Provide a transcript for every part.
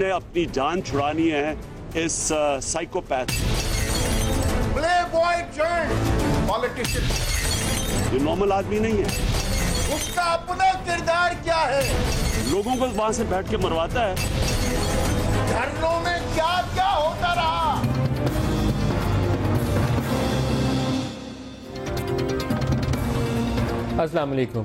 نے اپنی جان چھڑانی ہے اس سائیکوپیتھ پلے بوائے ٹرن پالیٹیشین. یہ نارمل آدمی نہیں ہے. اس کا اپنا کردار کیا ہے؟ لوگوں کو وہاں سے بیٹھ کے مرواتا ہے. دھرنوں میں کیا کیا ہوتا رہا. السلام علیکم.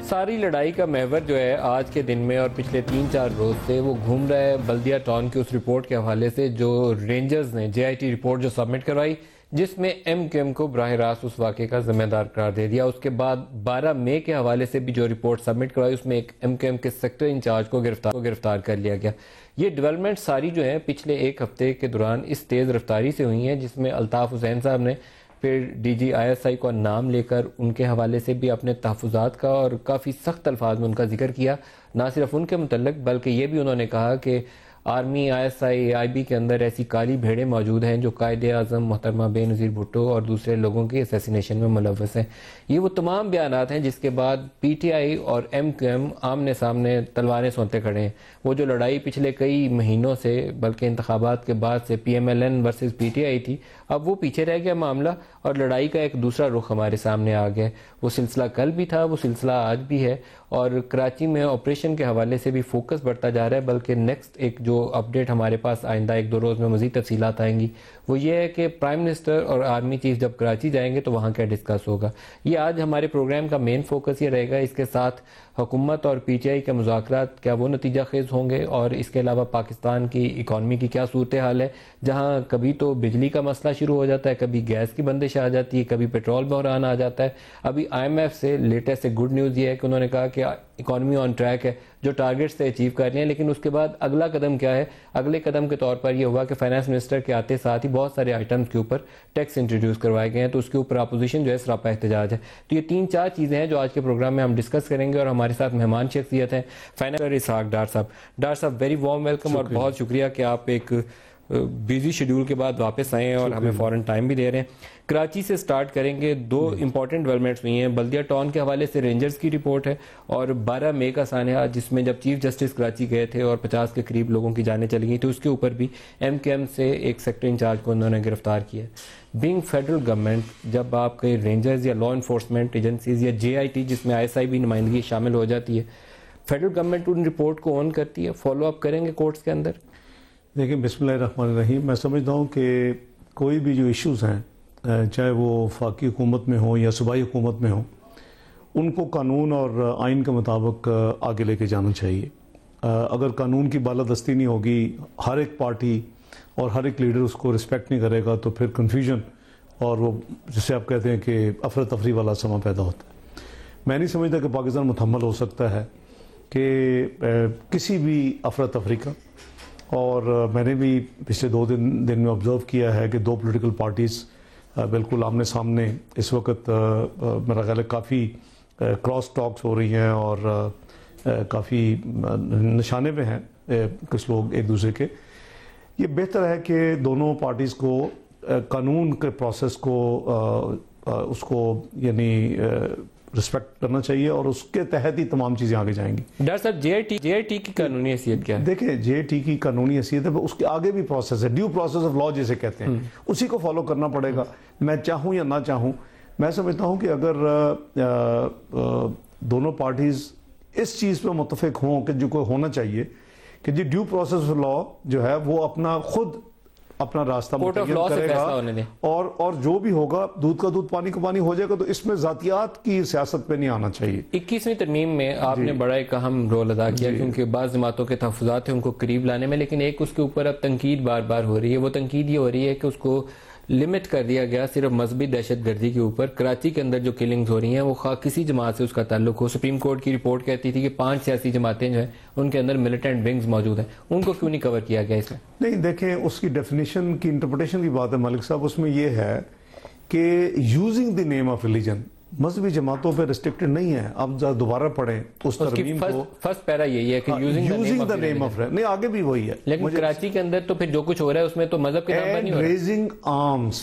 ساری لڑائی کا محور جو ہے آج کے دن میں اور پچھلے 3-4 روز سے وہ گھوم رہا ہے بلدیہ ٹاؤن کی اس رپورٹ کے حوالے سے جو رینجرز نے جے آئی ٹی رپورٹ جو سبمٹ کروائی، جس میں ایم کیو ایم کو براہ راست اس واقعے کا ذمہ دار قرار دے دیا. اس کے بعد 12 مئی کے حوالے سے بھی جو رپورٹ سبمٹ کروائی اس میں ایک ایم کیو ایم کے سیکٹر انچارج کو گرفتار کر لیا گیا. یہ ڈیولپمنٹ ساری جو ہیں پچھلے ایک ہفتے کے دوران اس تیز رفتاری سے ہوئی ہیں، جس میں الطاف حسین صاحب نے پھر ڈی جی آئی ایس آئی کو نام لے کر ان کے حوالے سے بھی اپنے تحفظات کا اور کافی سخت الفاظ میں ان کا ذکر کیا. نہ صرف ان کے متعلق بلکہ یہ بھی انہوں نے کہا کہ army, I S I, I B کے اندر ایسی کالی بھیڑیں موجود ہیں جو قائد اعظم محترمہ بے نظیر بھٹو اور دوسرے لوگوں کے اسیسینیشن میں ملوث ہیں. یہ وہ تمام بیانات ہیں جس کے بعد پی ٹی آئی اور ایم کیو ایم آمنے سامنے تلواریں سونتے کھڑے ہیں. وہ جو لڑائی پچھلے کئی مہینوں سے بلکہ انتخابات کے بعد سے P M L N versus P T I تھی، اب وہ پیچھے رہ گیا معاملہ اور لڑائی کا ایک دوسرا رخ ہمارے سامنے آ گیا. وہ سلسلہ کل بھی تھا، وہ سلسلہ آج بھی ہے اور کراچی میں آپریشن کے حوالے سے بھی فوکس بڑھتا جا رہا ہے. بلکہ نیکسٹ ایک جو اپڈیٹ ہمارے پاس آئندہ 1-2 روز میں مزید تفصیلات آئیں گی وہ یہ ہے کہ پرائم منسٹر اور آرمی چیف جب کراچی جائیں گے تو وہاں کیا ڈسکس ہوگا. یہ آج ہمارے پروگرام کا مین فوکس یہ رہے گا. اس کے ساتھ حکومت اور پی ٹی آئی کے مذاکرات کیا وہ نتیجہ خیز ہوں گے، اور اس کے علاوہ پاکستان کی اکانومی کی کیا صورتحال ہے، جہاں کبھی تو بجلی کا مسئلہ شروع ہو جاتا ہے، کبھی گیس کی بندش آ جاتی ہے، کبھی پیٹرول بحران آ جاتا ہے. ابھی آئی ایم ایف سے لیٹسٹ گڈ نیوز یہ ہے کہ انہوں نے کہا کہ اکانومی آن ٹریک ہے، جو ٹارگیٹ سے اچیو کر رہے ہیں. لیکن اس کے بعد اگلا قدم کیا ہے؟ اگلے قدم کے طور پر یہ ہوا کہ فائنانس منسٹر کے آتے ساتھ ہی بہت سارے آئٹمز کے اوپر ٹیکس انٹروڈیوس کروائے گئے ہیں، تو اس کے اوپر اپوزیشن جو ہے سراپا احتجاج ہے. تو یہ 3-4 چیزیں ہیں جو آج کے پروگرام میں ہم ڈسکس کریں گے. اور ہمارے ساتھ مہمان شخصیت ہیں فائنانسر اسحاق ڈار صاحب. ڈار صاحب ویری وارم ویلکم اور بہت شکریہ کہ آپ ایک بیزی شیڈیول کے بعد واپس آئے ہیں اور ہمیں فوراً ٹائم بھی دے رہے ہیں. کراچی سے سٹارٹ کریں گے. 2 امپورٹنٹ ڈیولپمنٹس ہوئی ہیں. بلدیہ ٹاؤن کے حوالے سے رینجرز کی رپورٹ ہے اور 12 مئی کا سانحہ جس میں جب چیف جسٹس کراچی گئے تھے اور 50 کے قریب لوگوں کی جانیں چلی گئی تو اس کے اوپر بھی ایم کیو ایم سے ایک سیکٹر انچارج کو انہوں نے گرفتار کیا. بینگ فیڈرل گورنمنٹ، جب آپ کے رینجرز یا لا انفورسمنٹ ایجنسیز یا جے آئی ٹی جس میں آئی ایس آئی بھی نمائندگی شامل ہو جاتی ہے، فیڈرل گورنمنٹ ان رپورٹ کو آن کرتی ہے، فالو اپ کریں گے کورٹس کے اندر؟ دیکھیں بسم اللہ الرحمن الرحیم، میں سمجھتا ہوں کہ کوئی بھی جو ایشوز ہیں چاہے وہ وفاقی حکومت میں ہوں یا صوبائی حکومت میں ہوں، ان کو قانون اور آئین کے مطابق آگے لے کے جانا چاہیے. اگر قانون کی بالادستی نہیں ہوگی، ہر ایک پارٹی اور ہر ایک لیڈر اس کو رسپیکٹ نہیں کرے گا تو پھر کنفیوژن اور وہ جسے آپ کہتے ہیں کہ افراتفری والا سما پیدا ہوتا ہے. میں نہیں سمجھتا کہ پاکستان متحمل ہو سکتا ہے کہ کسی بھی افراتفری کا. اور میں نے بھی پچھلے 2 دن میں آبزرو کیا ہے کہ 2 پولیٹیکل پارٹیز بالکل آمنے سامنے اس وقت میرا خیال ہے کافی کراس ٹاکس ہو رہی ہیں اور کافی نشانے پہ ہیں کچھ لوگ ایک دوسرے کے. یہ بہتر ہے کہ دونوں پارٹیز کو قانون کے پروسیس کو اس کو یعنی رسپیکٹ کرنا چاہیے اور اس کے تحت ہی تمام چیزیں آگے جائیں گی. ڈاکٹر صاحب جے آئی ٹی کی قانونی حیثیت کیا ہے؟ دیکھیں جے آئی ٹی کی قانونی حیثیت ہے، اس کے آگے بھی پروسیس ہے، ڈیو پروسیس آف لا جسے کہتے ہیں، اسی کو فالو کرنا پڑے گا. میں چاہوں یا نہ چاہوں، میں سمجھتا ہوں کہ اگر دونوں پارٹیز اس چیز پہ متفق ہوں کہ جو کوئی ہونا چاہیے کہ جی ڈیو پروسیس آف لا جو ہے وہ اپنا خود اپنا راستہ متعین کرے گا اور جو بھی ہوگا دودھ کا دودھ پانی کا پانی ہو جائے گا. تو اس میں ذاتیات کی سیاست پہ نہیں آنا چاہیے. 21ویں ترمیم میں آپ نے بڑا ایک اہم رول ادا کیا کیونکہ بعض جماعتوں کے تحفظات ہیں ان کو قریب لانے میں، لیکن ایک اس کے اوپر اب تنقید بار بار ہو رہی ہے. وہ تنقید یہ ہو رہی ہے کہ اس کو لمٹ کر دیا گیا صرف مذہبی دہشت گردی کے اوپر. کراچی کے اندر جو کلنگز ہو رہی ہیں وہ خواہ کسی جماعت سے اس کا تعلق ہو. سپریم کورٹ کی رپورٹ کہتی تھی کہ 5 سیاسی جماعتیں جو ہیں ان کے اندر ملیٹنٹ ونگز موجود ہیں، ان کو کیوں نہیں کور کیا گیا اس میں؟ نہیں دیکھیں اس کی ڈیفینیشن کی انٹرپریٹیشن کی بات ہے ملک صاحب. اس میں یہ ہے کہ using the name of religion مذہبی جماعتوں پہ ریسٹرکٹڈ نہیں ہے. آپ دوبارہ پڑھیں اس ترمیم کو، فرسٹ پیرا یہی ہے کہ یوزنگ دا نیم آف، نہیں آگے بھی وہی ہے. لیکن کراچی کے اندر تو پھر جو کچھ ہو رہا ہے اس میں تو مذہب کے نام پر نہیں ہو رہا. ریزنگ آرمز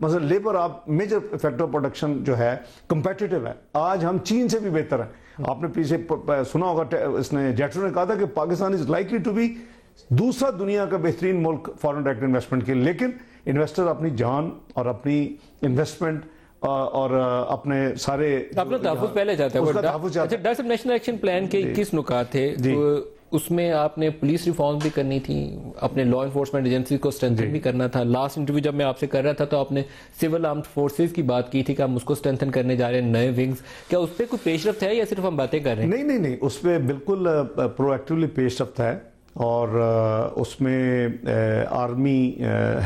مثلا لیبر آپ میجر فیکٹر آف پروڈکشن جو ہے کمپیٹیٹو ہے, آج ہم چین سے بھی بہتر ہیں. آپ نے پیچھے سنا ہوگا اس نے جیٹرو نے کہا تھا کہ Pakistan is likely to be دوسرا دنیا کا بہترین ملک فارن ڈائریکٹ انویسٹمنٹ کے, لیکن انویسٹر اپنی جان اور اپنی انویسٹمنٹ اور اپنے سارے اپنا تحفظ پہلے چاہتا ہے. اچھا ڈاکٹر صاحب, نیشنل ایکشن پلان کے 21 نکات تھے, اس میں آپ نے پولیس ریفارم بھی کرنی تھی, اپنے لا انفورسمنٹ ایجنسی کو اسٹرینتھن بھی کرنا تھا. لاسٹ انٹرویو جب میں آپ سے کر رہا تھا تو آپ نے سول آرمڈ فورسز کی بات کی تھی کہ ہم اس کو اسٹرینتھن کرنے جا رہے ہیں, نئے ونگز. کیا اس پہ کوئی پیش رفت ہے یا صرف ہم باتیں کر رہے ہیں؟ نہیں, اس پہ بالکل پرو ایکٹیولی پیش رفت ہے, اور اس میں آرمی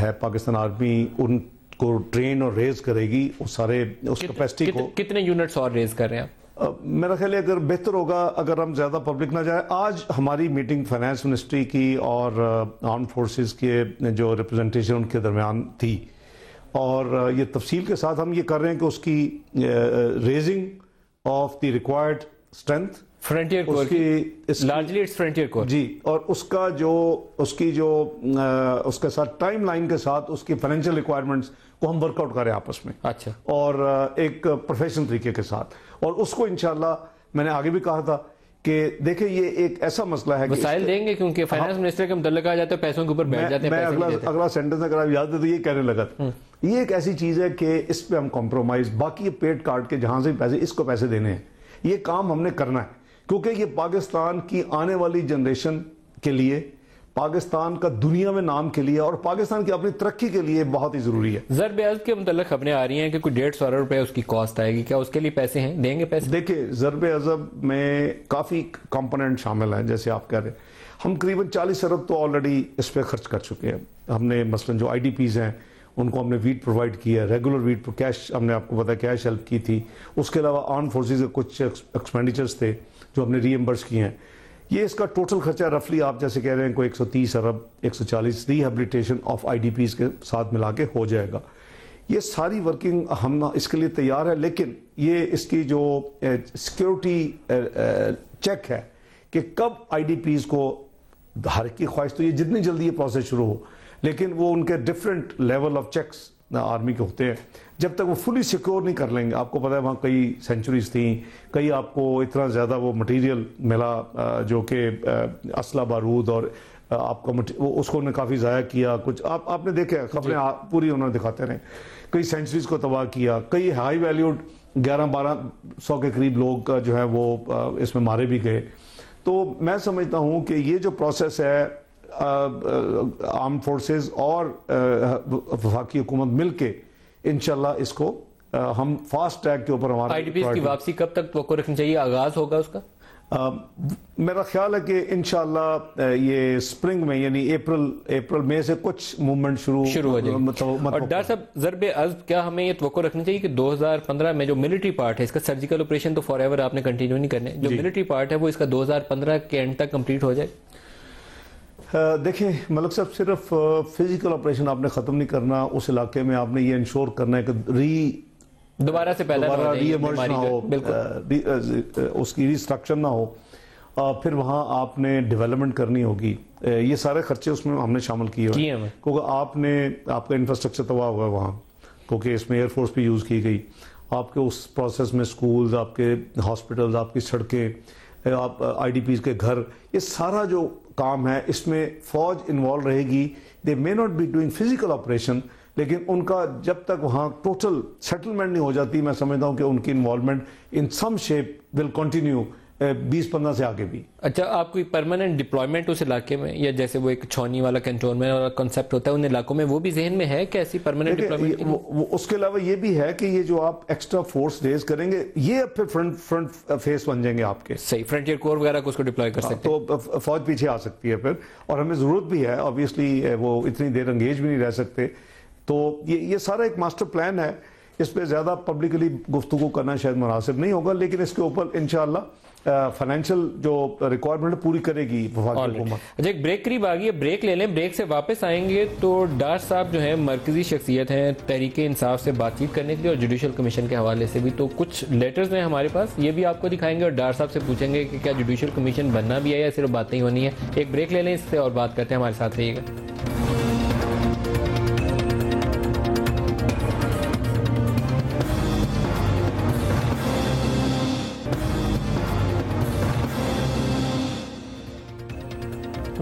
ہے, پاکستان آرمی ان کو ٹرین اور ریز کرے گی, اس سارے اس کیپیسٹی کو. کتنے یونٹس اور ریز کر رہے ہیں آپ؟ میرا خیال ہے اگر بہتر ہوگا اگر ہم زیادہ پبلک نہ جائے. آج ہماری میٹنگ فائنانس منسٹری کی اور آرم فورسز کے جو ریپرزنٹیشن ان کے درمیان تھی, اور یہ تفصیل کے ساتھ ہم یہ کر رہے ہیں کہ اس کی raising of the required strength frontier corps کی, لارجلی اٹس فرنٹیئر کور جی, اور اس کا اس کے ساتھ ٹائم لائن کے ساتھ اس کی فائنینشیل ریکوائرمنٹس کو ہم ورک آؤٹ کریں آپس میں. اچھا, اور ایک پروفیشنل طریقے کے ساتھ, اور اس کو انشاءاللہ میں نے آگے بھی کہا تھا کہ دیکھیں یہ ایک ایسا مسئلہ ہے کہ وسائل دیں گے, کیونکہ فائنانس منسٹر کے متعلق آ جاتا ہے پیسوں کے اوپر بیٹھ جاتے ہیں. میں اگلا سینٹنس اگر آپ یاد ہے تو یہ کہنے لگا تھا, یہ ایک ایسی چیز ہے کہ اس پہ ہم کمپرومائز, باقی پیٹ کاٹ کے جہاں سے پیسے اس کو پیسے دینے ہیں, یہ کام ہم نے کرنا ہے, کیونکہ یہ پاکستان کی آنے والی جنریشن کے لیے, پاکستان کا دنیا میں نام کے لیے, اور پاکستان کی اپنی ترقی کے لیے بہت ہی ضروری ہے. ضرب عضب کے متعلق خبریں آ رہی ہیں کہ کوئی 150 ارب روپے اس کی کاسٹ آئے گی, کیا اس کے لیے پیسے ہیں, دیں گے پیسے؟ دیکھیں ضرب عضب میں کافی کمپوننٹ شامل ہیں, جیسے آپ کہہ رہے ہیں ہم قریباً 40 ارب تو آلریڈی اس پہ خرچ کر چکے ہیں. ہم نے مثلا جو IDPs ہیں ان کو ہم نے ویٹ پرووائڈ کیا, ریگولر ویٹ پر کیش ہم نے آپ کو پتا کیش ہیلپ کی تھی. اس کے علاوہ آرم فورسز کے کچھ ایکسپینڈیچرز تھے جو ہم نے ری ایمبرس کیے ہیں. یہ اس کا ٹوٹل خرچہ رفلی آپ جیسے کہہ رہے ہیں کوئی 130 ارب 140 ریہیبلیٹیشن آف IDPs کے ساتھ ملا کے ہو جائے گا. یہ ساری ورکنگ ہم اس کے لیے تیار ہے, لیکن یہ اس کی جو سیکیورٹی چیک ہے کہ کب IDPs کو, ہر کی خواہش تو یہ جتنی جلدی یہ پروسیس شروع ہو, لیکن وہ ان کے different level of checks army کے ہوتے ہیں, جب تک وہ فلی سیکیور نہیں کر لیں گے. آپ کو پتہ ہے وہاں کئی سینچریز تھیں, کئی آپ کو اتنا زیادہ وہ مٹیریل ملا جو کہ اسلحہ بارود, اور آپ کو اس کو انہوں نے کافی ضائع کیا. کچھ آپ نے دیکھا خبریں پوری انہوں نے دکھاتے رہے, کئی سینچریز کو تباہ کیا, کئی ہائی ویلیوڈ 1100-1200 کے قریب لوگ جو ہیں وہ اس میں مارے بھی گئے. تو میں سمجھتا ہوں کہ یہ جو پروسیس ہے آرم فورسز اور وفاقی حکومت مل کے انشاءاللہ اس کو ہم فاسٹ ٹریک کے اوپر ہمارا IDPs کی واپسی کب تک توقع رکھنی چاہیے, آغاز ہوگا اس کا؟ میرا خیال ہے کہ انشاءاللہ یہ سپرنگ میں یعنی اپریل مئی سے کچھ موومنٹ شروع ہو جائے گی. اور ڈاکٹر صاحب ضرب عضب کیا ہمیں یہ توقع رکھنی چاہیے کہ 2015 میں جو ملٹری پارٹ ہے, اس کا سرجیکل آپریشن تو فار ایور آپ نے کنٹینیو نہیں کرنے, جو ملٹری پارٹ ہے وہ اس کا 2015 کے اینڈ تک کمپلیٹ ہو جائے؟ دیکھیں ملک صاحب, صرف فزیکل آپریشن آپ نے ختم نہیں کرنا, اس علاقے میں آپ نے یہ انشور کرنا ہے کہ دوبارہ سے پیدا ری ایمرج نہ ہو, اس کی ریسٹرکشن نہ ہو. پھر وہاں آپ نے ڈیولپمنٹ کرنی ہوگی, یہ سارے خرچے اس میں ہم نے شامل کیے ہیں, کیونکہ آپ کا انفراسٹرکچر تباہ ہوا ہے وہاں, کیونکہ اس میں ایئر فورس بھی یوز کی گئی. آپ کے اس پروسیس میں سکولز, آپ کے ہاسپٹلز, آپ کی سڑکیں, آپ IDPs کے گھر, یہ سارا جو کام ہے اس میں فوج انوالو رہے گی. They may not be doing physical operation, لیکن ان کا جب تک وہاں ٹوٹل سیٹلمنٹ نہیں ہو جاتی, میں سمجھتا ہوں کہ ان کی involvement in some shape will continue 20-15 سے آگے بھی. اچھا, آپ کوئی پرماننٹ ڈپلائمنٹ اس علاقے میں, یا جیسے وہ ایک چھونی والا کنٹونمنٹ والا کنسپٹ ہوتا ہے ان علاقوں میں, وہ بھی ذہن میں ہے کہ ایسی پرماننٹ ڈپلائمنٹ؟ اس کے علاوہ یہ بھی ہے کہ یہ جو آپ ایکسٹرا فورس ریز کریں گے, یہ پھر فرنٹ فیس بن جائیں گے آپ کے. صحیح, فرنٹیئر کور وغیرہ کو اس کو ڈپلوائے کر سکتے ہیں, تو فوج پیچھے آ سکتی ہے پھر, اور ہمیں ضرورت بھی ہے آبویسلی, وہ اتنی دیر انگیج بھی نہیں رہ سکتے. تو یہ سارا ایک ماسٹر پلان ہے, اس پہ زیادہ پبلکلی گفتگو کرنا شاید مناسب نہیں ہوگا, لیکن اس کے اوپر انشاءاللہ فائنینشیل جو ریکوائرمنٹ پوری کرے گی وفاقی حکومت. اچھا, ایک بریک قریب آ گئی ہے, بریک لے لیں, بریک سے واپس آئیں گے تو ڈار صاحب جو ہیں مرکزی شخصیت ہیں تحریک انصاف سے بات چیت کرنے کے لیے, اور جوڈیشل کمیشن کے حوالے سے بھی, تو کچھ لیٹرز ہیں ہمارے پاس, یہ بھی آپ کو دکھائیں گے, اور ڈار صاحب سے پوچھیں گے کہ کیا جوڈیشل کمیشن بننا بھی ہے یا صرف باتیں ہی ہونی ہے. ایک بریک لے لیں اس سے اور بات کرتے ہیں, ہمارے ساتھ رہیے گا.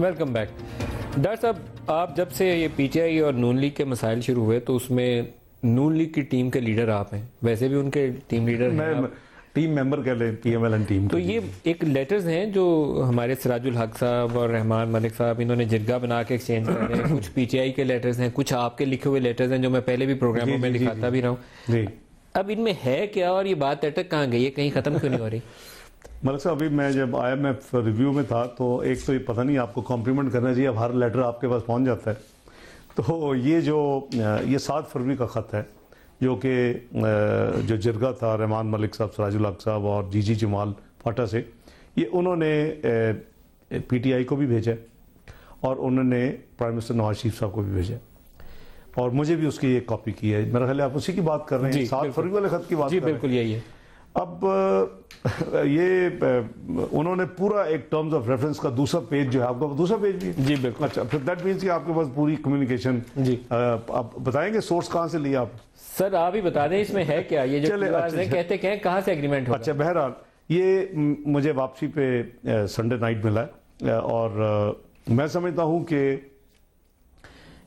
Welcome back. ڈاکٹر صاحب, آپ جب سے یہ پی ٹی آئی اور نون لیگ کے مسائل شروع ہوئے تو اس میں نون لیگ کی ٹیم کے لیڈر آپ ہیں, ویسے بھی ان کے ٹیم لیڈر ہیں, ٹیم ممبر کہہ لیں, P M L N team. تو یہ ایک لیٹرز ہیں جو ہمارے سراج الحق صاحب اور رحمان ملک صاحب انہوں نے جرگہ بنا کے ایکسچینج کر رہے ہیں. کچھ پی ٹی آئی کے لیٹرز ہیں, کچھ آپ کے لکھے ہوئے لیٹرز ہیں جو میں پہلے بھی پروگراموں میں دکھاتا بھی رہا ہوں. جی, اب ان میں ہے کیا اور یہ بات اٹک کہاں گئی ہے, کہیں ختم کیوں نہیں ہو رہی؟ ملک صاحب, ابھی میں جب آئی ایم ایف ریویو میں تھا تو ایک تو یہ پتہ نہیں آپ کو کمپلیمنٹ کرنا چاہیے, اب ہر لیٹر آپ کے پاس پہنچ جاتا ہے. تو یہ 7 فروری کا خط ہے جو کہ جو جرگہ تھا رحمان ملک صاحب, سراج الحق صاحب اور جی جی جمال فاٹا سے, یہ انہوں نے پی ٹی آئی کو بھی بھیجا اور انہوں نے پرائم منسٹر نواز شریف صاحب کو بھی بھیجا اور مجھے بھی اس کی ایک کاپی کی ہے. میرا خیال ہے آپ اسی کی بات کر رہے ہیں, 7 فروری والے خط کی بات کر رہے ہیں. بالکل یہی ہے. اب یہ انہوں نے پورا ایک ٹرمز آف ریفرنس کا دوسرا پیج جو ہے, آپ کا دوسرا پیج بھی ہے؟ جی بالکل. اچھا, پھر دیٹ مینس کہ آپ کے پاس پوری کمیونیکیشن. جی, آپ بتائیں گے سورس کہاں سے لیا آپ؟ سر آپ ہی بتا دیں اس میں ہے کیا, یہ جو کہتے ہیں کہاں سے ایگریمنٹ ہوگا؟ اچھا, بہرحال یہ مجھے واپسی پہ سنڈے نائٹ ملا ہے اور میں سمجھتا ہوں کہ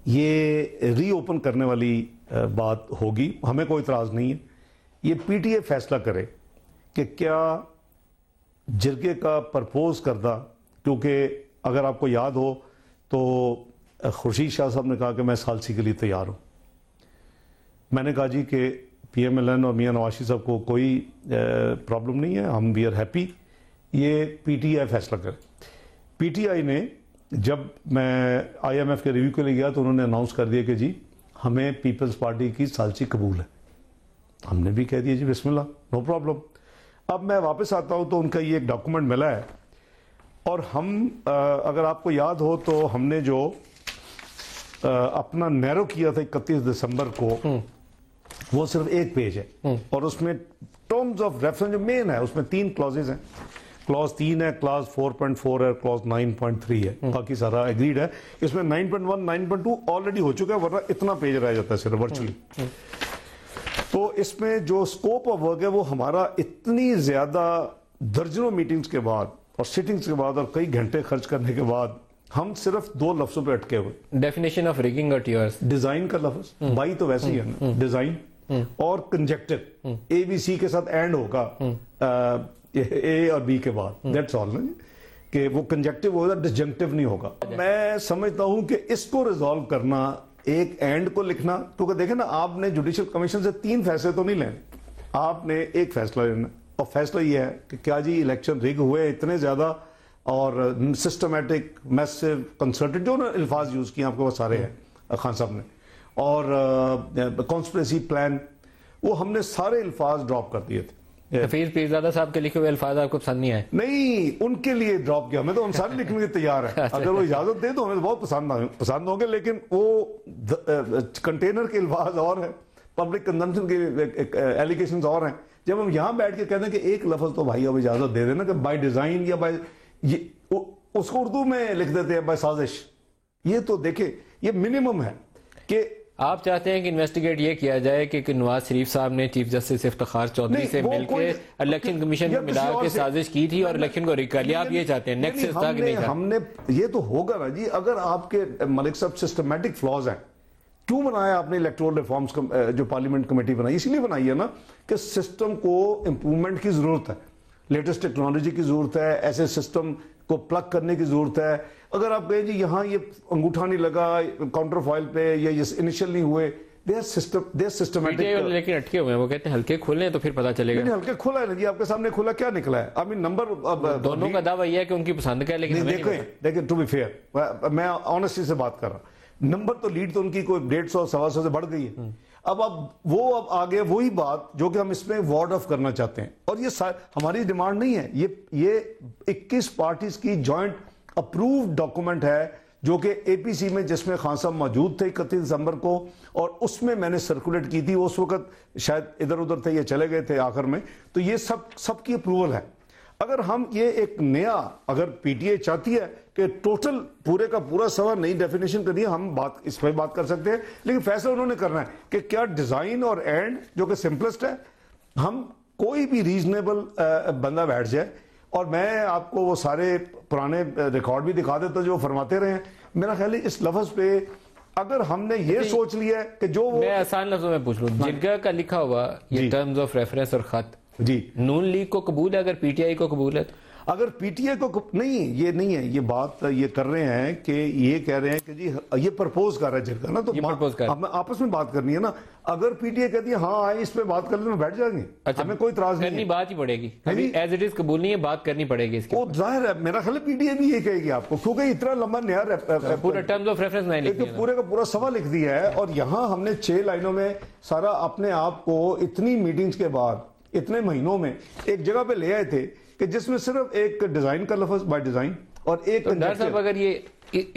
یہ ری اوپن کرنے والی بات ہوگی, ہمیں کوئی اعتراض نہیں ہے. یہ پی ٹی اے فیصلہ کرے کہ کیا جرگے کا پرپوز کردہ, کیونکہ اگر آپ کو یاد ہو تو خورشید شاہ صاحب نے کہا کہ میں ثالثی کے لیے تیار ہوں. میں نے کہا جی کہ پی ایم ایل این اور میاں نواز شریف صاحب کو کوئی پرابلم نہیں ہے, ہم وی آر ہیپی, یہ پی ٹی آئی فیصلہ کرے. پی ٹی آئی نے جب میں آئی ایم ایف کے ریویو کے لیے گیا تو انہوں نے اناؤنس کر دیا کہ جی ہمیں پیپلز پارٹی کی ثالثی قبول ہے. ہم نے بھی کہہ دیا جی بسم اللہ, نو پرابلم. اب میں واپس آتا ہوں تو ان کا یہ ایک ڈاکومنٹ ملا ہے اور ہم اگر آپ کو یاد ہو تو ہم نے جو اپنا نیرو کیا تھا 31 دسمبر کو, وہ صرف ایک پیج ہے اور اس میں ٹرمز آف ریفرنس جو مین ہے اس میں 3 کلازز ہیں. کلاز 3 ہے, کلاز 4.4 ہے, کلاز 9.3 ہے, باقی سارا ایگریڈ ہے. اس میں 9.1 9.2 آلریڈی ہو چکا ہے, ورنہ اتنا پیج رہ جاتا ہے صرف ورچولی. تو اس میں جو سکوپ آف ورک ہے وہ ہمارا اتنی زیادہ درجنوں میٹنگز کے بعد اور سیٹنگز کے بعد اور کئی گھنٹے خرچ کرنے کے بعد ہم صرف 2 لفظوں پہ اٹکے ہوئے. ڈیفینیشن آف ریگنگ اور ٹیئرز, ڈیزائن کا لفظ بائی تو ویسے ہی ہے نا, ڈیزائن اور کنجیکٹو, اے بی سی کے ساتھ اینڈ ہوگا اے اور بی کے بعد, دیٹس آل, کہ وہ کنجیکٹو ہوگا, ڈسجنکٹو نہیں ہوگا. میں سمجھتا ہوں کہ اس کو ریزالو کرنا, ایک اینڈ کو لکھنا, کیونکہ دیکھیں نا آپ نے جوڈیشل کمیشن سے 3 فیصلے تو نہیں لینے, آپ نے ایک فیصلہ لینا اور فیصلہ یہ ہے کہ کیا جی الیکشن ریگ ہوئے اتنے زیادہ اور سسٹمیٹک, میسو, کنسرٹڈ, جو الفاظ یوز کیے آپ کے پاس سارے ہیں خان صاحب نے, اور کانسپریسی پلان, وہ ہم نے سارے الفاظ ڈراپ کر دیے تھے. حفیظ پیرزادہ صاحب کے لکھے ہوئے الفاظ آپ کو پسند نہیں آئے؟ نہیں, ان کے لیے ڈراپ کیا, میں تو ان سارے لکھنے کے تیار ہے, اگر وہ اجازت دے تو ہمیں بہت پسند ہوں گے, لیکن وہ کنٹینر کے الفاظ اور ہیں, پبلک کنزمپشن کے ایلیگیشنز اور ہیں. جب ہم یہاں بیٹھ کے کہتے ہیں کہ ایک لفظ تو بھائی اب اجازت دے دینا کہ بائی ڈیزائن یا بائی, اس کو اردو میں لکھ دیتے ہیں بائی سازش. یہ تو دیکھیں یہ منیمم ہے کہ آپ چاہتے ہیں کہ انویسٹیگیٹ یہ کیا جائے کہ نواز شریف صاحب نے چیف جسٹس افتخار چودھری سے مل کے الیکشن کمیشن میں ملا کے سازش کی تھی اور الیکشن کو ریگ کر لیا. آپ یہ چاہتے ہیں نیکسس تھا کہ نہیں تھا؟ ہم نے یہ تو ہوگا نا جی, اگر آپ کے ملک صاحب سسٹمیٹک فلاز ہیں, کیوں بنایا آپ نے الیکٹورل ریفارمز جو پارلیمنٹ کمیٹی بنائی, اس لیے بنائی ہے نا کہ سسٹم کو امپرومنٹ کی ضرورت ہے, لیٹسٹ ٹیکنالوجی کی ضرورت ہے, ایسے سسٹم کو پلگ کرنے کی ضرورت ہے. اگر آپ کہیں جی یہاں یہ انگوٹھا نہیں لگا کاؤنٹر فائل پہ یا یہ انیشل نہیں ہوئے, لیکن اٹکے ہوئے ہیں, وہ کہتے ہیں ہلکے کھولیں تو پھر پتا چلے گا. ہلکے کھلا ہے جی, آپ کے سامنے کھلا, کیا نکلا ہے؟ اب نمبر دونوں کا دعویٰ یہ ہے کہ ان کی پسند کا ہے, لیکن دیکھیں ٹو بی فیئر, میں آنیسٹی سے بات کر رہا ہوں, نمبر تو لیڈ تو ان کی کوئی 150 125 سے بڑھ گئی ہے. اب وہ آگے وہی بات جو کہ ہم اس میں وارڈ آف کرنا چاہتے ہیں, اور یہ ہماری ڈیمانڈ نہیں ہے, یہ 21 پارٹیز کی جوائنٹ اپرووڈ ڈاکومنٹ ہے جو کہ اے پی سی میں, جس میں خان صاحب موجود تھے 31 دسمبر کو, اور اس میں میں نے سرکولیٹ کی تھی. اس وقت شاید ادھر ادھر تھے, یہ چلے گئے تھے آخر میں, تو یہ سب کی اپروول ہے. اگر ہم یہ ایک نیا, اگر پی ٹی اے چاہتی ہے کہ ٹوٹل پورے کا پورا سوا نئی ڈیفینیشن کر دیا, ہم اس پہ بات کر سکتے ہیں, لیکن فیصلہ انہوں نے کرنا ہے کہ کیا ڈیزائن اور اینڈ جو کہ سمپلسٹ ہے, ہم کوئی بھی ریزنیبل بندہ بیٹھ جائے اور میں آپ کو وہ سارے پرانے ریکارڈ بھی دکھا دیتا جو فرماتے رہے ہیں. میرا خیال ہے اس لفظ پہ اگر ہم نے یہ سوچ لیا ہے کہ جو میں آسان لفظوں میں پوچھ لوں, جرگہ کا لکھا ہوا یہ ٹرمز آف ریفرنس اور خط جی نون لیگ کو قبول ہے, اگر پی ٹی آئی کو قبول ہے؟ اگر پی ٹی آئی کو نہیں, یہ نہیں ہے, یہ بات یہ کر رہے ہیں کہ یہ کہہ رہے ہیں کہ جی یہ پرپوز کر رہا ہے جرگہ نا, تو آپس میں بات کرنی ہے نا. اگر پی ٹی آئی کہتی ہے ہاں آئے اس پہ بات کرنے میں بیٹھ جائیں گے, ہمیں کوئی اعتراض نہیں ہے, بات ہی پڑے گی, ایز اٹ از قبول نہیں ہے, بات کرنی پڑے گی اس کی. وہ ظاہر ہے, میرا خیال ہے پی ٹی آئی بھی یہ کہے گی آپ کو, کیونکہ اتنا لمبا نیا پورا ٹرمز آف ریفرنس نہیں لکھ دیا, پورے کا پورا سوا لکھ دیا ہے. اور یہاں ہم نے 6 لائنوں میں سارا اپنے آپ کو اتنی میٹنگز کے بعد اتنے مہینوں میں ایک جگہ پہ لے آئے تھے کہ جس میں صرف ایک ڈیزائن کا لفظ بائی ڈیزائن اور ایک ڈاکٹر صاحب اگر یہ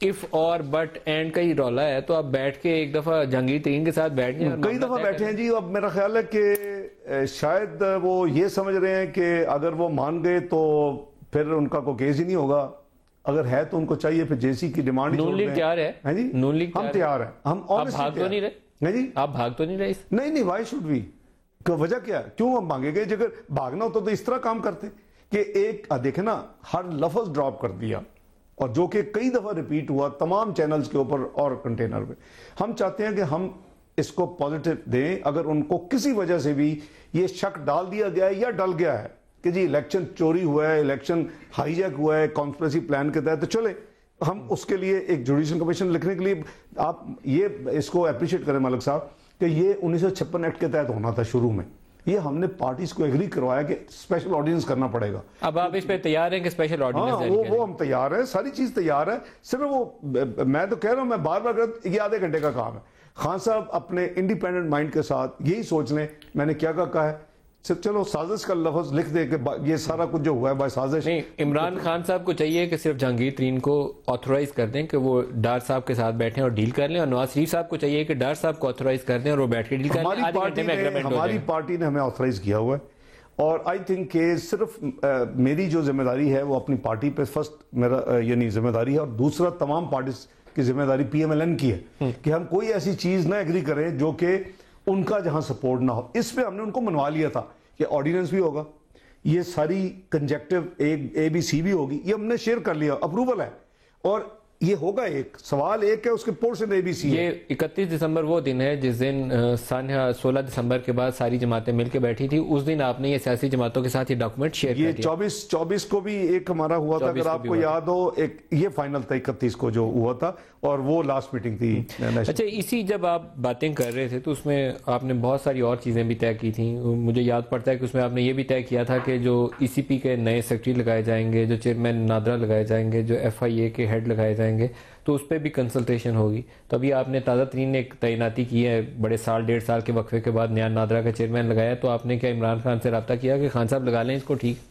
if اور بٹ اینڈ کا ہی رولا ہے تو آپ بیٹھ کے ایک دفعہ جہانگیر ترین کے ساتھ بیٹھ جائیں, کئی دفعہ بیٹھے ہیں جی. اب میرا خیال ہے کہ شاید وہ یہ سمجھ رہے ہیں کہ اگر وہ مان گئے تو پھر ان کا کوئی کیس ہی نہیں ہوگا, اگر ہے تو ان کو چاہیے پھر جیسی کی ڈیمانڈ. نون لیگ تیار ہے جی, نون لیگ ہم تیار ہیں, ہم بھاگ تو نہیں رہے جی, آپ بھاگ تو نہیں رہے نہیں, وائی شوڈ وی, وجہ کیا ہے, کیوں ہم مانگے گئے؟ اگر بھاگنا ہوتا تو اس طرح کام کرتے کہ ایک دیکھیں نا ہر لفظ ڈراپ کر دیا, اور جو کہ کئی دفعہ ریپیٹ ہوا تمام چینلز کے اوپر اور کنٹینر پہ. ہم چاہتے ہیں کہ ہم اس کو پازیٹیو دیں. اگر ان کو کسی وجہ سے بھی یہ شک ڈال دیا گیا ہے یا ڈل گیا ہے کہ جی الیکشن چوری ہوا ہے, الیکشن ہائی جیک ہوا ہے کانسپریسی پلان کے تحت, تو چلے ہم اس کے لیے ایک جوڈیشل کمیشن لکھنے کے لیے آپ یہ اس کو اپریشیٹ کریں ملک صاحب کہ یہ 1956 ایکٹ کے تحت ہونا تھا شروع میں. یہ ہم نے پارٹیز کو ایگری کروایا کہ اسپیشل آرڈیننس کرنا پڑے گا. اب آپ اس پہ تیار ہیں کہ اسپیشل آرڈیننس جاری کریں؟ وہ ہم تیار ہیں, ساری چیز تیار ہے. صرف وہ میں تو کہہ رہا ہوں, میں بار بار یہ آدھے گھنٹے کا کام ہے. خان صاحب اپنے انڈیپینڈنٹ مائنڈ کے ساتھ یہی سوچ لیں میں نے کیا کہا ہے, چلو سازش کا لفظ لکھ دے کہ یہ سارا کچھ جو ہوا ہے بائی سازش. نہیں, عمران خان صاحب کو چاہیے کہ صرف جہانگیر ترین کو آتھورائز کر دیں کہ وہ ڈار صاحب کے ساتھ بیٹھیں اور ڈیل کر لیں, اور نواز شریف صاحب کو چاہیے کہ ڈار صاحب کو آتھورائز کر دیں اور وہ بیٹھ کے ڈیل کر لیں. ہماری پارٹی نے ہمیں آتھورائز کیا ہوا ہے, اور آئی تھنک کہ صرف میری جو ذمہ داری ہے وہ اپنی پارٹی پہ فرسٹ میرا یعنی ذمہ داری ہے, اور دوسرا تمام پارٹیز کی ذمہ داری پی ایم ایل این کی ہے کہ ہم کوئی ایسی چیز نہ ایگری کریں جو کہ ان کا جہاں سپورٹ نہ ہو. اس پہ ہم نے ان کو منوا لیا تھا کہ آرڈیننس بھی ہوگا, یہ ساری کنجیکٹو اے بی سی بھی ہوگی, یہ ہم نے شیئر کر لیا, اپروول ہے, اور یہ ہوگا. ایک سوال ایک ہے اس کے پورشن اے بی سی. یہ 31 دسمبر وہ دن ہے جس دن سانحہ 16 دسمبر کے بعد ساری جماعتیں مل کے بیٹھی تھی, اس دن آپ نے یہ سیاسی جماعتوں کے ساتھ یہ ڈاکومنٹ شیئر کیا. یہ 24 کو بھی ایک ہمارا ہوا تھا, اگر آپ کو یاد ہو, ایک یہ فائنل تھا 31 کو جو ہوا تھا, اور وہ لاسٹ میٹنگ تھی. اچھا, اسی جب آپ باتیں کر رہے تھے تو اس میں آپ نے بہت ساری اور چیزیں بھی طے کی تھیں. مجھے یاد پڑتا ہے کہ اس میں آپ نے یہ بھی طے کیا تھا کہ جو ای سی پی کے نئے سیکرٹری لگائے جائیں گے, جو چیئرمین نادرا لگائے جائیں گے, جو ایف آئی اے کے ہیڈ لگائے جائیں گے, تو اس پہ بھی کنسلٹیشن ہوگی. تو ابھی آپ نے تازہ ترین ایک تعیناتی کی ہے, بڑے سال 1.5 سال کے وقفے کے بعد نیا نادرا کا چیئرمین لگایا, تو آپ نے کیا عمران خان سے رابطہ کیا کہ خان صاحب لگا لیں اس کو؟ ٹھیک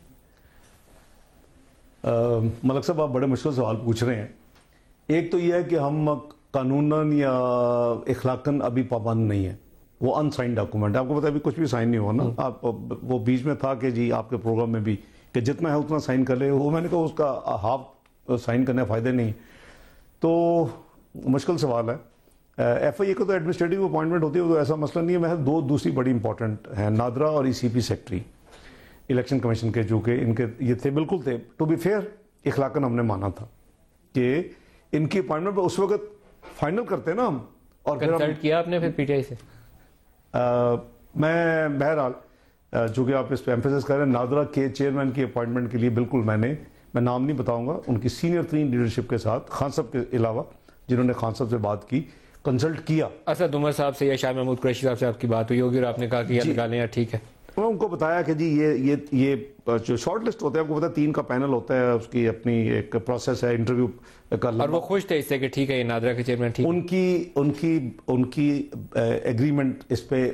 ملک صاحب, آپ بڑے مشکل سوال پوچھ رہے ہیں. ایک تو یہ ہے کہ ہم قانوناً یا اخلاقاً ابھی پابند نہیں ہے, وہ انسائن ڈاکومنٹ ہے. آپ کو پتا ہے ابھی کچھ بھی سائن نہیں ہوا نا. آپ وہ بیچ میں تھا کہ جی آپ کے پروگرام میں بھی کہ جتنا ہے اتنا سائن کر لے, وہ میں نے کہا اس کا ہاف سائن کرنے فائدے نہیں. تو مشکل سوال ہے. ایف آئی اے کو تو ایڈمنسٹریٹو اپوائنٹمنٹ ہوتی ہے, وہ تو ایسا مسئلہ نہیں ہے. میں دو دوسری بڑی امپورٹنٹ ہیں, نادرا اور ای سی پی سیکرٹری الیکشن کمیشن کے, جو کہ ان کے یہ تھے, بالکل تھے. ٹو بی فیئر اخلاقاً ہم نے مانا تھا کہ ان کی اپوائنٹمنٹ پہ اس وقت فائنل کرتے ہیں نا ہم. اور کنسلٹ کیا آپ نے پھر پی ٹی آئی سے؟ میں بہرحال جو کہ آپ اس پہ ایمفیسس کر رہے ہیں, نادرا کے چیئرمین کی اپوائنٹمنٹ کے لیے بالکل میں نام نہیں بتاؤں گا, ان کی سینئر ترین لیڈرشپ کے ساتھ, خان صاحب کے علاوہ جنہوں نے خان صاحب سے بات کی, کنسلٹ کیا. اسد عمر صاحب سے یا شاہ محمود قریشی صاحب سے آپ کی بات ہوئی ہوگی اور آپ نے کہا کہ یہ لگا لیں, ٹھیک ہے. میں ان کو بتایا کہ جی یہ جو شارٹ لسٹ ہوتا ہے, آپ کو پتا ہے 3 کا پینل ہوتا ہے, اس کی اپنی ایک پروسیس ہے انٹرویو کا. اور وہ خوش تھے اس سے کہ ٹھیک ہے یہ نادرا کے چیئرمین ٹھیک. ان کی ایگریمنٹ اس پہ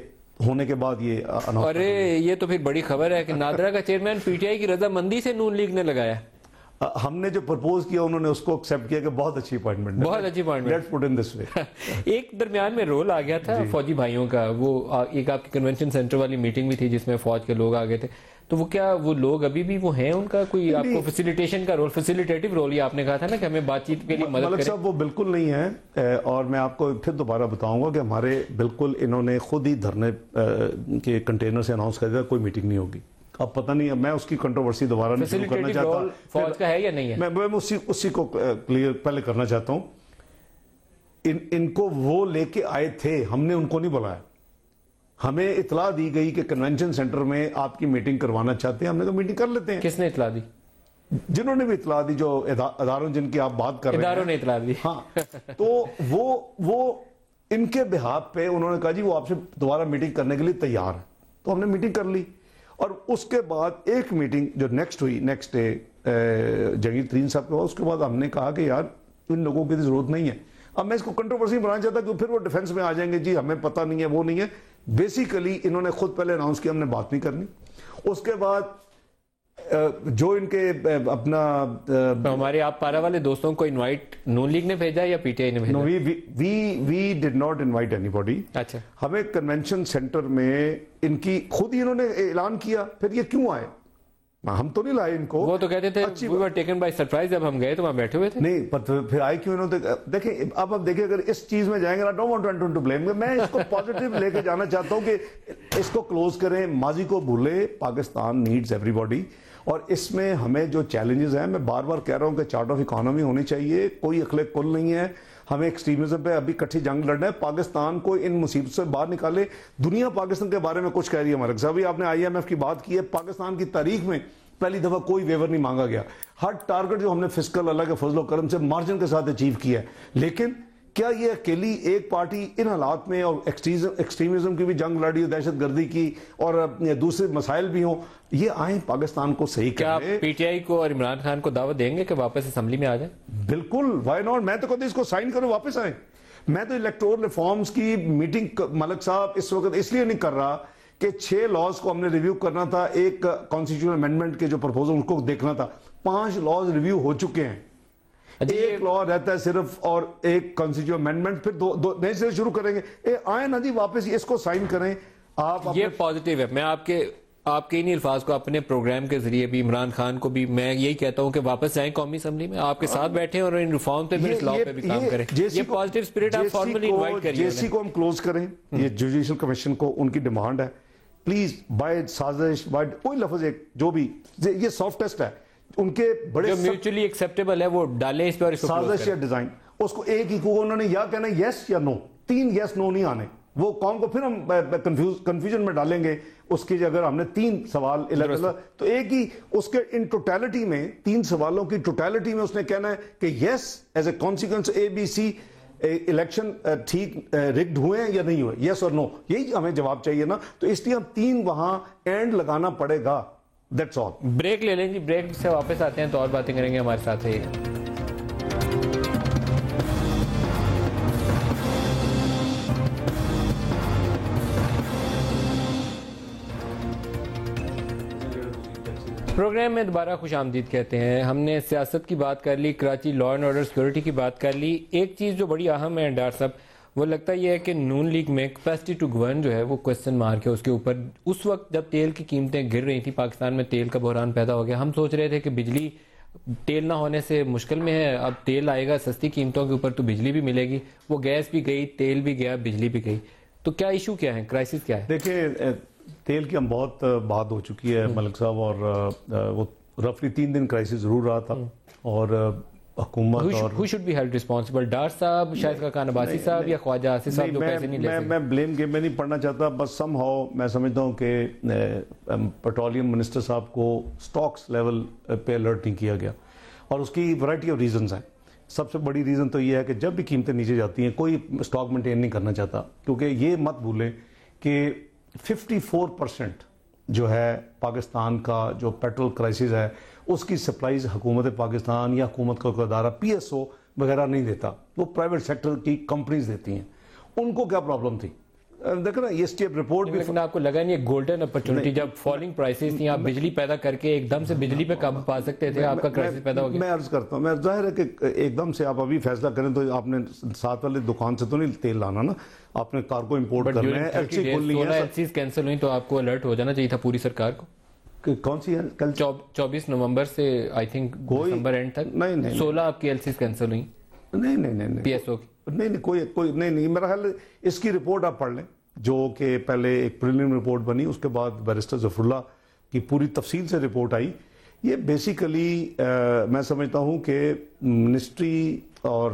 ہونے کے بعد یہ ارے یہ تو پھر بڑی خبر ہے کہ نادرا کا چیئرمین پی ٹی آئی کی رضامندی سے نون لیگ نے لگایا. ہم نے جو پرپوز کیا انہوں نے اس کو ایکسیپٹ کیا کہ بہت اچھی اپوائنٹمنٹ, بہت اچھی اپوائنٹمنٹ. لیٹس پٹ ان دس وے. ایک درمیان میں رول آ گیا تھا فوجی بھائیوں کا, وہ ایک آپ کی کنونشن سینٹر والی میٹنگ بھی تھی جس میں فوج کے لوگ آ گئے تھے, تو وہ کیا وہ لوگ ابھی بھی وہ ہیں, ان کا کوئی آپ کو فیسیلیٹیشن کا رول, فیسیلیٹیٹو رول, یہ آپ نے کہا تھا نا کہ ہمیں بات چیت کے لیے مدد کریں. ملک صاحب وہ بالکل نہیں ہے, اور میں آپ کو پھر دوبارہ بتاؤں گا کہ ہمارے بالکل انہوں نے خود ہی دھرنے کے کنٹینر سے اناؤنس کر دیا کوئی میٹنگ نہیں ہوگی. اب پتہ نہیں میں اس کی کنٹروورسی دوبارہ نہیں شروع کرنا چاہتا. فوج کا ہے یا نہیں ہے؟ میں اسی کو کلیئر پہلے کرنا چاہتا ہوں. ان کو وہ لے کے آئے تھے, ہم نے ان کو نہیں بلایا. ہمیں اطلاع دی گئی کہ کنونشن سینٹر میں آپ کی میٹنگ کروانا چاہتے ہیں, ہم نے کہا میٹنگ کر لیتے ہیں. کس نے اطلاع دی؟ جنہوں نے بھی اطلاع دی, جو اداروں جن کی آپ بات کر رہے ہیں, اداروں نے اطلاع دی. ہاں, تو وہ ان کے بہاف پہ انہوں نے کہا جی وہ آپ سے دوبارہ میٹنگ کرنے کے لیے تیار ہے. تو ہم نے میٹنگ کر لی, اور اس کے بعد ایک میٹنگ جو نیکسٹ ڈے جہانگیر ترین صاحب کے بعد, اس کے بعد ہم نے کہا کہ یار ان لوگوں کی ضرورت نہیں ہے. اب میں اس کو کنٹروورسی بنانا چاہتا کہ پھر وہ ڈیفنس میں آ جائیں گے, جی ہمیں پتہ نہیں ہے, وہ نہیں ہے. بیسیکلی انہوں نے خود پہلے اناؤنس کیا ہم نے بات نہیں کرنی. اس کے بعد جو ان کے اپنا ہمارے آپ پارا والے دوستوں کو انوائٹ نون لیگ نے بھیجا یا پی ٹی آئی نے بھیجا؟ وی ڈڈ ناٹ انوائٹ اینی باڈی. اچھا, ہمیں کنونشن سینٹر میں ان کی خود ہی انہوں نے اعلان کیا, پھر یہ کیوں آئے؟ ہم تو نہیں لائے ان کو. وہ تو کہتے تھے we were taken by surprise, جب ہم گئے تو وہاں بیٹھے ہوئے تھے. نہیں پھر آئے کیوں انہوں نے؟ دیکھیں اب دیکھیں اگر اس چیز میں جائیں گے, I don't want to blame. میں اس کو پازیٹیو لے کے جانا چاہتا ہوں کہ اس کو کلوز کریں, ماضی کو بھولے. پاکستان نیڈز ایوری باڈی, اور اس میں ہمیں جو چیلنجز ہیں, میں بار بار کہہ رہا ہوں کہ چارٹ آف اکانومی ہونی چاہیے, کوئی اخلے کل نہیں ہے. ہمیں ایکسٹریمزم پہ ابھی کٹھی جنگ لڑنا ہے. پاکستان کو ان مصیبت سے باہر نکالے. دنیا پاکستان کے بارے میں کچھ کہہ رہی ہے. ملک صاحب آپ نے IMF کی بات کی ہے, پاکستان کی تاریخ میں پہلی دفعہ کوئی ویور نہیں مانگا گیا. ہر ٹارگٹ جو ہم نے فسکل اللہ کے فضل و کرم سے مارجن کے ساتھ اچیو کیا ہے. لیکن کیا یہ اکیلی ایک پارٹی ان حالات میں, اور ایکسٹریمزم کی بھی جنگ لڑی, دہشت گردی کی, اور دوسرے مسائل بھی ہوں, یہ آئیں پاکستان کو صحیح کریں. کیا پی ٹی آئی کو اور عمران خان کو دعوت دیں گے کہ واپس اسمبلی میں آ جائیں؟ بالکل, وائی ناٹ. میں تو کہتا ہوں اس کو سائن کرو, واپس آئیں. میں تو الیکٹورل ریفارمز کی میٹنگ ملک صاحب اس وقت اس لیے نہیں کر رہا کہ 6 لاز کو ہم نے ریویو کرنا تھا, ایک کانسٹیٹیوشن امینڈمنٹ کے جو پرپوزل اس کو دیکھنا تھا. 5 لاز ریویو ہو چکے ہیں, ایک لا رہتا ہے صرف, اور ایک کانسٹیٹیوشن امینڈمنٹ, پھر 2 نئے سے شروع کریں گے. آئیں نا جی واپس, اس کو سائن کریں آپ. یہ پازیٹیو ہے. میں آپ کے انہی الفاظ کو اپنے پروگرام کے ذریعے بھی عمران خان کو بھی میں یہی کہتا ہوں کہ واپس جائیں قومی اسمبلی میں, آپ کے ساتھ بیٹھیں اور ان ریفارم پہ بھی, اس لاء پہ بھی کام کریں. یہ پازیٹیو سپرٹ آپ فارملی انوائٹ کریے. JC کو ہم کلوز کریں. یہ جوڈیشل کمیشن کو ان کی ڈیمانڈ ہے, پلیز بائی سازش, بائی کوئی لفظ ایک جو بھی, یہ سافٹ ٹیسٹ ہے ان کے بڑے جو میوچولی ایکسیپٹیبل ہے وہ ڈالیں اس پہ, اور سازش یا ڈیزائن, اس کو ایک ہی کو انہوں نے یا کہنا یس یا نو, 3 یس نو نہیں آنے. وہ قوم کو پھر ہم کنفیوژن میں ڈالیں گے. اس کی اگر ہم نے 3 سوال تو ایک ہی اس کے ان ٹوٹیلٹی میں 3 سوالوں کی ٹوٹیلٹی میں اس نے کہنا ہے کہ yes as a consequence ABC election ٹھیک رگڈ ہوئے ہیں یا نہیں ہوئے, یس اور نو, یہی ہمیں جواب چاہیے نا. تو اس لیے ہم 3 وہاں اینڈ لگانا پڑے گا. That's all. بریک لے لیں جی, بریک سے واپس آتے ہیں تو اور باتیں کریں گے. ہمارے ساتھ ہے پروگرام میں دوبارہ خوش آمدید کہتے ہیں. ہم نے سیاست کی بات کر لی, Karachi law and order security کی بات کر لی. ایک چیز جو بڑی اہم ہے ڈار صاحب, وہ لگتا یہ ہے کہ نون لیگ میں کیپیسٹی ٹو گورن جو ہے وہ کوسچن مارک ہے اس کے اوپر. اس وقت جب تیل کی قیمتیں گر رہی تھیں, پاکستان میں تیل کا بحران پیدا ہو گیا, ہم سوچ رہے تھے کہ بجلی تیل نہ ہونے سے مشکل میں ہے, اب تیل آئے گا سستی قیمتوں کے اوپر تو بجلی بھی ملے گی. وہ گیس بھی گئی, تیل بھی گیا, بجلی بھی گئی. تو کیا ایشو کیا ہے, کرائسس کیا ہے؟ دیکھیں تیل کی ہم بہت بات ہو چکی ہے ملک صاحب, اور وہ رفلی 3 دن کرائسس ضرور رہا تھا, اور حکومت اور who should be held responsible, Dar صاحب, شاہد خاقان عباسی صاحب, یا خواجہ آصف صاحب جو پیسے نہیں لے سکتے؟ میں بلیم گیم میں نہیں پڑھنا چاہتا, بس سم ہاؤ میں سمجھتا ہوں کہ پیٹرولیم منسٹر صاحب کو سٹاکس لیول پہ الرٹ نہیں کیا گیا, اور اس کی ورائٹی آف ریزنز ہیں. سب سے بڑی ریزن تو یہ ہے کہ جب بھی قیمتیں نیچے جاتی ہیں کوئی سٹاک مینٹین نہیں کرنا چاہتا, کیونکہ یہ مت بھولیں کہ 54% جو ہے پاکستان کا جو پیٹرول کرائسس ہے اس کی سپلائیز حکومت پاکستان یا حکومت کا کوئی ادارہ PSO وغیرہ نہیں دیتا, وہ پرائیویٹ سیکٹر کی کمپنیز دیتی ہیں. ان کو کیا پرابلم تھی؟ دیکھو نا یہ اسٹیپ رپورٹ بھی. لیکن آپ کو لگا نہیں گولڈن اپرچونٹی, جب فالنگ پرائسز تھیں آپ بجلی پیدا کر کے ایک دم سے بجلی پہ قابو پا سکتے تھے, آپ کا کرائسس پیدا ہو گیا. میں عرض کرتا ہوں, میں ظاہر ہے کہ ایک دم سے آپ ابھی فیصلہ کریں تو آپ نے ساتھ والے دکان سے تو نہیں تیل لانا نا, آپ نے کارگو امپورٹ کرنا ہے. ایلسی کھولنی ہے, ایلسیز کینسل ہوئی تو آپ کو الرٹ ہو جانا چاہیے تھا پوری سرکار کو. کون سی ہے کل 24 نومبر سے آئی تھنک دسمبر اینڈ تک 16 آپ کی ایلسیز کینسل ہوئی. نہیں PSO کی نہیں کوئی نہیں. میرا خیال اس کی رپورٹ آپ پڑھ لیں جو کہ پہلے ایک پریلم رپورٹ بنی, اس کے بعد بیرسٹر ظفر اللہ کی پوری تفصیل سے رپورٹ آئی. یہ بیسیکلی میں سمجھتا ہوں کہ منسٹری اور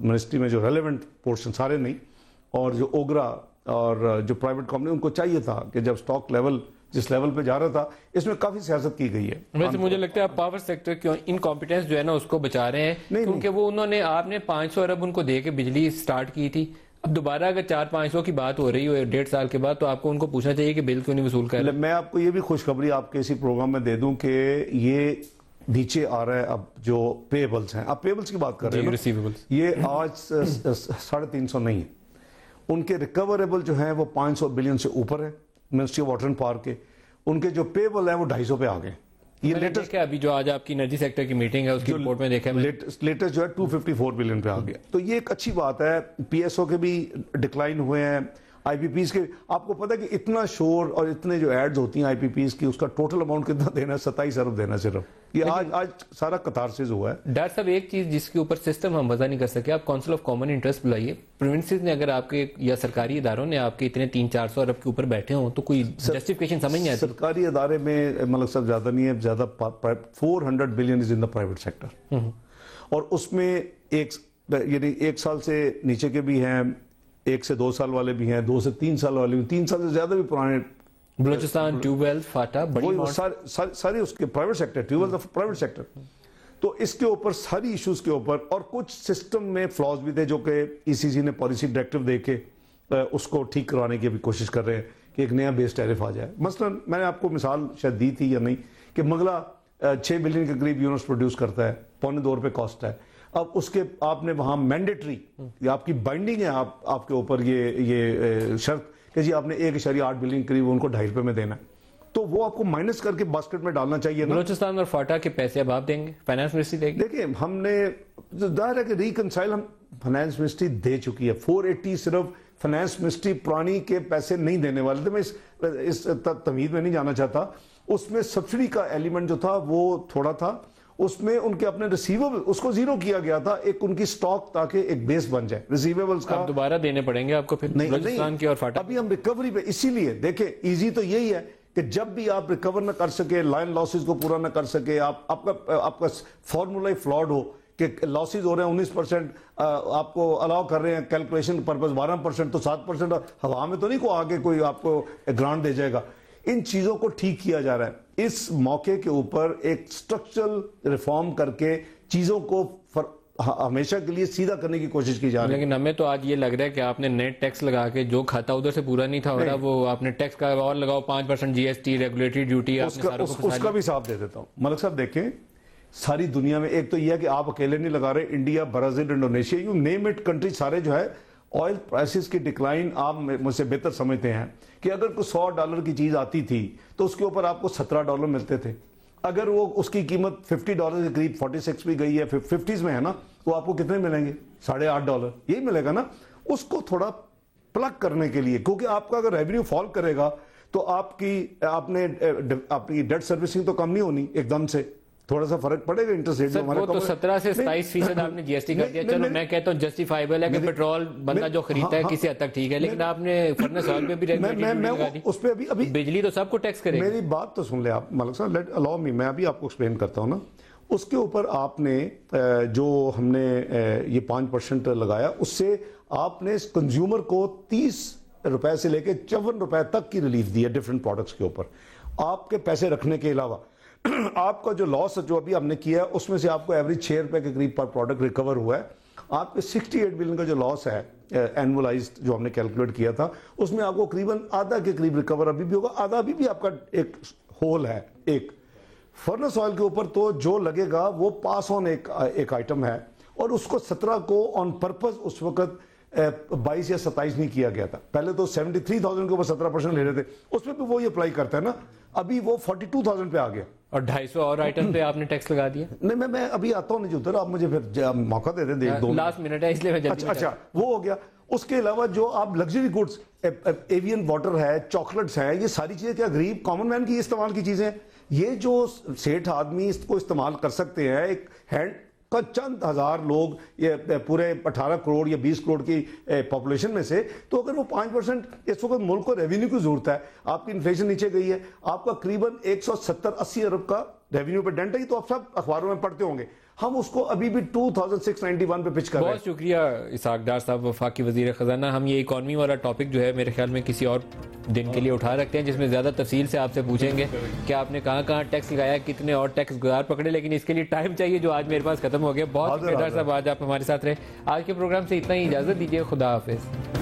منسٹری میں جو ریلیونٹ پورشن سارے نہیں, اور جو اوگرا اور جو پرائیویٹ کمپنی, ان کو چاہیے تھا کہ جب سٹاک لیول جس لیول پہ جا رہا تھا, اس میں کافی سیاست کی گئی ہے. ویسے مجھے لگتا ہے آپ پاور سیکٹر کی انکمپیٹنس جو ہے نا اس کو بچا رہے ہیں, کیونکہ وہ آپ نے 500 ارب ان کو دے کے بجلی سٹارٹ کی تھی. اب دوبارہ اگر 400-500 کی بات ہو رہی ہو 1.5 سال کے بعد, تو آپ کو ان کو پوچھنا چاہیے کہ بل کیوں نہیں وصول کر رہے. میں آپ کو یہ بھی خوشخبری آپ کے اسی پروگرام میں دے دوں کہ یہ نیچے آ رہا ہے اب جو پیبلز ہیں. اب پیبلز کی بات کر رہے ہیں, یہ آج 350 نہیں ہے. ان کے ریکوریبل جو ہیں وہ 500 بلین سے اوپر ہے ministry of water and power کے. ان کے جو پیبل ہیں وہ 250 پہ آ گئے. یہ لیٹسٹ ابھی جو آج آپ کی انرجی سیکٹر کی میٹنگ ہے اس کی رپورٹ میں دیکھا ہے, لیٹسٹ جو ہے 254 بلین پہ آ گیا. تو یہ ایک اچھی بات ہے. پی ایس او کے بھی ڈکلائن ہوئے ہیں, آئی پی پیز کے. آپ کو پتا ہے کہ اتنا شور اور اتنے جو ایڈز ہوتی ہیں آئی پی پیز کی, اس کا ٹوٹل اماؤنٹ کتنا دینا ہے, 27 ارب دینا صرف. یہ آج سارا کتارسز ہوا ہے. ڈاکٹر صاحب ایک چیز جس کے اوپر سسٹم ہم وضع نہیں کر سکے, آپ کونسل آف کامن انٹرسٹ بلائیے. پروونسز نے اگر آپ کے یا سرکاری اداروں نے آپ کے اتنے 300-400 ارب کے اوپر بیٹھے ہوں تو کوئی جسٹیفیکیشن سمجھ نہیں آتی. سرکاری ادارے میں ملک صاحب زیادہ نہیں ہے, زیادہ 400 billion is in the private sector. اور اس میں یعنی 1 سال سے نیچے کے بھی ہیں, 1 سے 2 سال والے بھی ہیں, 2 سے 3 سال والے بھی, 3 سال سے زیادہ بھی پرانے. بلوچستان ٹیوب ویل فاٹا ساری اس کے private sector, tube well private sector. تو اس کے اوپر ساری ایشوز کے اوپر, اور کچھ سسٹم میں فلاز بھی تھے جو کہ ای سی سی نے پالیسی ڈائریکٹو دے کے اس کو ٹھیک کرانے کی بھی کوشش کر رہے ہیں کہ ایک نیا بیس ٹیرف آ جائے. مثلا میں نے آپ کو مثال شاید دی تھی یا نہیں کہ منگلا 6 بلین کے قریب یونٹس پروڈیوس کرتا ہے, $2.25 روپے کاسٹ ہے. اب اس کے آپ نے وہاں مینڈیٹری آپ کی بائنڈنگ ہے آپ کے اوپر یہ شرط کہ جی آپ نے 1.8 بلین قریب ان کو $2.5 میں دینا ہے, تو وہ آپ کو مائنس کر کے باسکٹ میں ڈالنا چاہیے. بلوچستان اور فاٹا کے پیسے اب آپ دیں گے, فائنانس منسٹری دے گی. دیکھیں ہم نے ظاہر ہے کہ ریکنسائل ہم فائنانس منسٹری دے چکی ہے. 480 صرف فائنانس منسٹری پرانی کے پیسے نہیں دینے والے تھے. میں اس تمہید میں نہیں جانا چاہتا. اس میں سبسڈی کا ایلیمنٹ جو تھا وہ تھوڑا تھا, اس میں ان کے اپنے ریسیویبل اس کو زیرو کیا گیا تھا, ایک ان کی سٹاک تاکہ ایک بیس بن جائے ریسیویبلز کا. دوبارہ دینے پڑیں گے آپ کو پھر بلوچستان کی اور فاٹا. ابھی ہم ریکوری پہ, اسی لیے دیکھیں ایزی تو یہی ہے کہ جب بھی آپ ریکور نہ کر سکے, لائن لاسز کو پورا نہ کر سکے, آپ کا فارمولا ہی فلاڈ ہو کہ لاسز ہو رہے ہیں 19%, آپ کو الاؤ کر رہے ہیں کیلکولیشن پرپز 12%, تو 7% ہوا میں تو نہیں کو آگے کوئی آپ کو گرانٹ دے جائے گا. ان چیزوں کو ٹھیک کیا جا رہا ہے. اس موقع کے اوپر ایک سٹرکچرل ریفارم کر کے چیزوں کو ہمیشہ کے لیے سیدھا کرنے کی کوشش کی جا رہی ہے. لیکن ہمیں تو آج یہ لگ رہا ہے کہ آپ نے نیٹ ٹیکس لگا کے جو کھاتا ادھر سے پورا نہیں تھا ہو رہا, وہ آپ نے ٹیکس کا اور لگاؤ 5% جی ایس ٹی ریگولیٹری ڈیوٹی, اس کا بھی حساب دے دیتا ہوں. ملک صاحب دیکھیں ساری دنیا میں ایک تو یہ ہے کہ آپ اکیلے نہیں لگا رہے, India, Brazil, Indonesia, you name it country سارے جو ہے آئل پرائسز کی ڈکلائن آپ مجھ سے بہتر سمجھتے ہیں کہ اگر کوئی $100 کی چیز آتی تھی تو اس کے اوپر آپ کو $17 ملتے تھے. اگر وہ اس کی قیمت $50 کے قریب 46 بھی گئی ہے, 50s میں ہے نا, تو آپ کو کتنے ملیں گے؟ $8.5 یہی ملے گا نا. اس کو تھوڑا پلگ کرنے کے لیے, کیونکہ آپ کا اگر ریونیو فال کرے گا تو آپ کی ڈیٹ سروسنگ تو کم نہیں ہونی ایک دم سے, تھوڑا سا فرق پڑے گا انٹرسٹ ریٹ میں. وہ تو 17 سے 27% آپ نے جی ایس ٹی کر دیا. چلو میں کہتا ہوں جسٹیفائبل ہے کہ پیٹرول بندہ جو خریدتا ہے کسی حد تک ٹھیک ہے, لیکن آپ نے فرنس آئل پہ بھی ریگولیٹری اس پہ ابھی بجلی تو سب کو ٹیکس کرے. میری بات تو سن لے آپ ملک صاحب, لیٹ الاؤ می, میں ابھی آپ کو ایکسپلین کرتا ہوں نا. اس کے اوپر آپ نے جو ہم نے یہ 5% لگایا, اس سے آپ نے کنزیومر کو 30 روپے سے لے کے 54 روپے تک کی ریلیف دی ہے ڈفرنٹ پروڈکٹس کے اوپر, آپ کے پیسے رکھنے کے علاوہ. آپ کا جو لاس جو ابھی ہم نے کیا ہے اس میں سے آپ کو ایوریج 6 روپے کے قریب پر پروڈکٹ ریکور ہوا ہے. آپ کے 68 بلین کا جو لاس ہے اینولائزڈ جو ہم نے کیلکولیٹ کیا تھا, اس میں آپ کو قریباً آدھا کے قریب ریکور ابھی بھی ہوگا, آدھا ابھی بھی آپ کا ایک ہول ہے. ایک فرنس آئل کے اوپر تو جو لگے گا وہ پاس آن ایک آئٹم ہے, اور اس کو 17 کو آن پرپز اس وقت 22 یا 27 نہیں کیا گیا تھا. پہلے تو 73,000 کے اوپر 17% لے رہے تھے, اس میں بھی وہ یہ اپلائی کرتا ہے نا. ابھی وہ 42,000 پہ آ گیا, اور 250 اور آئٹم پہ آپ نے ٹیکس لگا دیا. نہیں میں ابھی آتا ہوں نہیں ادھر, آپ مجھے پھر موقع دے دیں, دیکھ دو لاسٹ منٹ ہے اس لیے میں جلدی. اچھا وہ ہو گیا. اس کے علاوہ جو آپ لگژری گڈس, ایوین واٹر ہے, چاکلیٹس ہیں, یہ ساری چیزیں کیا غریب کامن مین کی استعمال کی چیزیں, یہ جو سیٹھ آدمی اس کو استعمال کر سکتے ہیں, ایک ہینڈ چند ہزار لوگ یہ پورے 18 کروڑ یا 20 کروڑ کی پاپولیشن میں سے، تو اگر وہ 5% اس وقت ملک کو ریونیو کی ضرورت ہے، آپ کی انفلیشن نیچے گئی ہے، آپ کا قریباً 170-80 ارب کا ریونیو پہ ڈنٹ ہے، تو آپ سب اخباروں میں پڑھتے ہوں گے، ہم اس کو ابھی بھی 2691 پہ پچ کر رہے ہیں۔ بہت شکریہ اسحاق ڈار صاحب، وفاقی وزیر خزانہ۔ ہم یہ اکانومی والا ٹاپک جو ہے میرے خیال میں کسی اور دن کے لیے اٹھا رکھتے ہیں، جس میں زیادہ تفصیل سے آپ سے پوچھیں گے کہ آپ نے کہاں کہاں ٹیکس لگایا، کتنے اور ٹیکس گزار پکڑے، لیکن اس کے لیے ٹائم چاہیے جو آج میرے پاس ختم ہو گیا۔ بہت شکریہ ڈار صاحب، آج آپ ہمارے ساتھ رہے۔ آج کے پروگرام سے اتنا ہی، اجازت دیجیے، خدا حافظ۔